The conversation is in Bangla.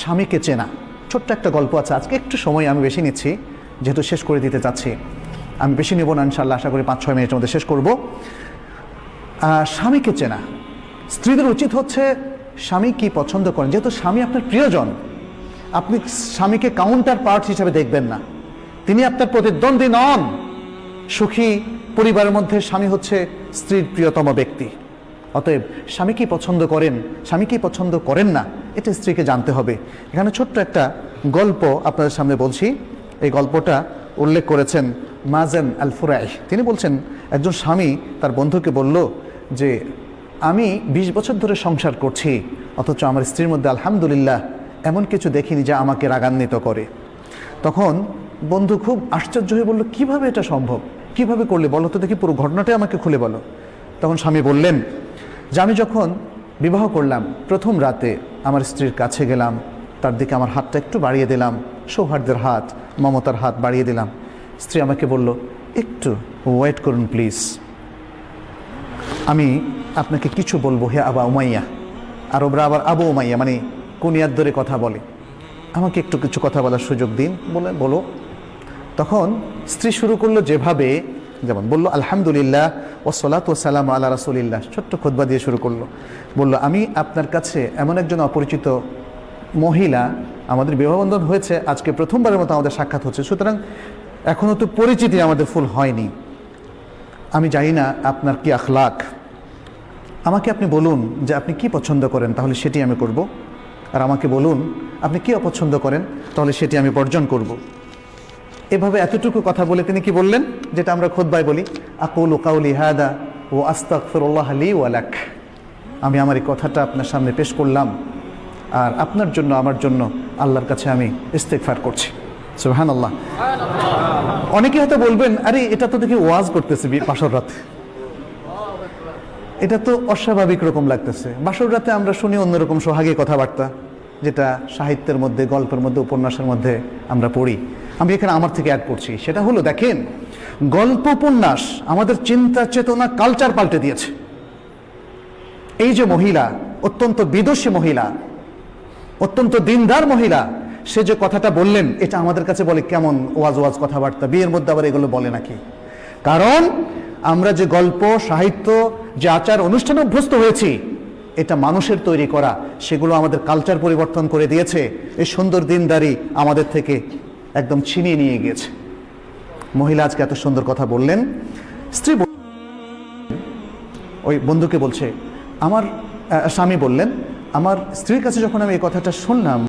স্বামীকে চেনা। ছোট্ট একটা গল্প আছে, আজকে একটু সময় আমি বেশি নিচ্ছি যেহেতু শেষ করে দিতে চাচ্ছি। আমি বেশি নেব না, ইনশাআল্লাহ আশা করি 5-6 মিনিটের মধ্যে শেষ করব। স্বামীকে চেনা। স্ত্রীদের উচিত হচ্ছে স্বামী কি পছন্দ করেন, যেহেতু স্বামী আপনার প্রিয়জন, আপনি স্বামীকে কাউন্টার পার্ট হিসেবে দেখবেন না, তিনি আপনার প্রতিদ্বন্দ্বী নন। সুখী পরিবারের মধ্যে স্বামী হচ্ছে স্ত্রীর প্রিয়তম ব্যক্তি। অতএব স্বামী কি পছন্দ করেন, স্বামী কি পছন্দ করেন না, এটা স্ত্রীকে জানতে হবে। এখানে ছোট্ট একটা গল্প আপনাদের সামনে বলছি। এই গল্পটা উল্লেখ করেছেন মাজান আল ফুরাই। তিনি বলছেন, একজন স্বামী তার বন্ধুকে বলল যে আমি 20 বছর ধরে সংসার করছি, অথচ আমার স্ত্রীর মধ্যে আলহামদুলিল্লাহ এমন কিছু দেখিনি যা আমাকে রাগান্বিত করে। তখন বন্ধু খুব আশ্চর্য হয়ে বলল, কিভাবে এটা সম্ভব, কিভাবে করলে বলো তো দেখি, পুরো ঘটনাটাই আমাকে খুলে বলো। তখন স্বামী বললেন যে আমি যখন বিবাহ করলাম, প্রথম রাতে আমার স্ত্রীর কাছে গেলাম, তার দিকে আমার হাতটা একটু বাড়িয়ে দিলাম, সৌহার্দ্যের হাত, মমতার হাত বাড়িয়ে দিলাম। স্ত্রী আমাকে বলল, একটু ওয়েট করুন প্লিজ, আমি আপনাকে কিছু বলবো হে আবা উমাইয়া। আরবরা আবার আবু উমাইয়া মানে কুনিয়ার ধরে কথা বলে, আমাকে একটু কিছু কথা বলার সুযোগ দিন, বলে বলো। তখন স্ত্রী শুরু করলো যেভাবে, যেমন বললো আলহামদুলিল্লাহ ওয়াসসালাতু ওয়াসসালামু আলা রাসূলিল্লাহ, ছোট্ট খুতবা দিয়ে শুরু করলো। বললো আমি আপনার কাছে এমন একজন অপরিচিত মহিলা, আমাদের বিবাহবন্ধন হয়েছে আজকে প্রথমবারের মতো আমাদের সাক্ষাৎ হচ্ছে, সুতরাং এখনও তো পরিচিতি আমাদের ফুল হয়নি, আমি জানি না আপনার কি আখলাক, আমাকে আপনি বলুন যে আপনি কি পছন্দ করেন, তাহলে সেটি আমি করব, আর আমাকে বলুন আপনি কি অপছন্দ করেন, তাহলে সেটি আমি বর্জন করব। এভাবে এতটুকু কথা বলে তিনি কি বললেন, যেটা আমরা খুতবায় বলি, আকুলু কাউলি হাদা ও আস্তাগফিরুল্লাহ লি ওয়া লাক, আমি আমার এই কথাটা আপনার সামনে পেশ করলাম, আর আপনার জন্য আমার জন্য আল্লাহর কাছে আমি ইস্তেগফার করছি। সুবহানাল্লাহ। অনেকে হয়তো বলবেন, আরে এটা তো দেখি ওয়াজ করতেছে বাসর রাতে, এটা তো অস্বাভাবিক রকম লাগতেছে। বাসর রাতে আমরা শুনি অন্যরকম সোহাগী কথাবার্তা, যেটা সাহিত্যের মধ্যে, গল্পের মধ্যে, উপন্যাসের মধ্যে আমরা পড়ি। আমি এখানে আমার থেকে অ্যাড করছি, সেটা হলো দেখেন, গল্প উপন্যাস আমাদের চিন্তা চেতনা কালচার পাল্টে দিয়েছে। এই যে মহিলা, অত্যন্ত বিদুষী মহিলা, অত্যন্ত দিনদার মহিলা, সে যে কথাটা বললেন, এটা আমাদের কাছে বলে কেমন ওয়াজ ওয়াজ কথাবার্তা, বিয়ের মধ্যে আবার এগুলো বলে নাকি? কারণ আমরা যে গল্প, সাহিত্য, যে আচার অনুষ্ঠানে অভ্যস্ত হয়েছি, এটা মানুষের তৈরি করা, সেগুলো আমাদের কালচার পরিবর্তন করে দিয়েছে। এই সুন্দর দিনদারি আমাদের থেকে একদম ছিনিয়ে নিয়ে গিয়েছে। মহিলা আজকে এত সুন্দর কথা বললেন, স্ত্রী ওই বন্ধুকে বলছে, আমার স্বামী বললেন, আমার স্ত্রীর কাছে যখন আমি এই কথাটা শুনলাম,